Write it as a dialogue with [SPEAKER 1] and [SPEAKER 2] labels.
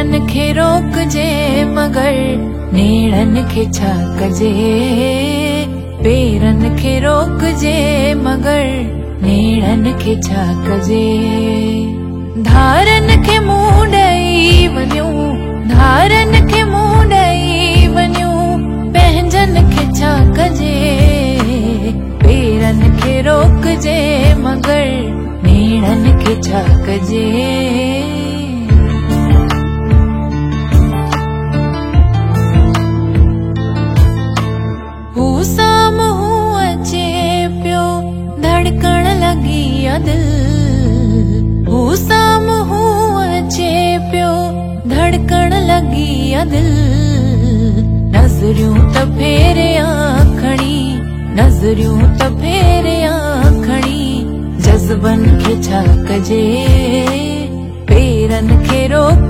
[SPEAKER 1] पेरन खे रोकजे मगर नेड़न खे छा कजे। पेरन खे रोकजे मगर नेड़न खे छा कजे। धारन खे मुंह ॾेई वञूं, धारन खे मुंह ॾेई वञूं, पंहिंजन खे छा कजे। पेरन खे रोकजे मगर नेड़न खे छा कजे। हू साम्हूं अचे पियो धड़कण लॻी आ दिल। हू साम्हूं अचे पियो धड़कण लॻी आ दिल। नज़रियूं त फेरियां खणी, नज़रियूं त फेरियां खणी, जज़्बन खे छा कजे। पेरन खे रोक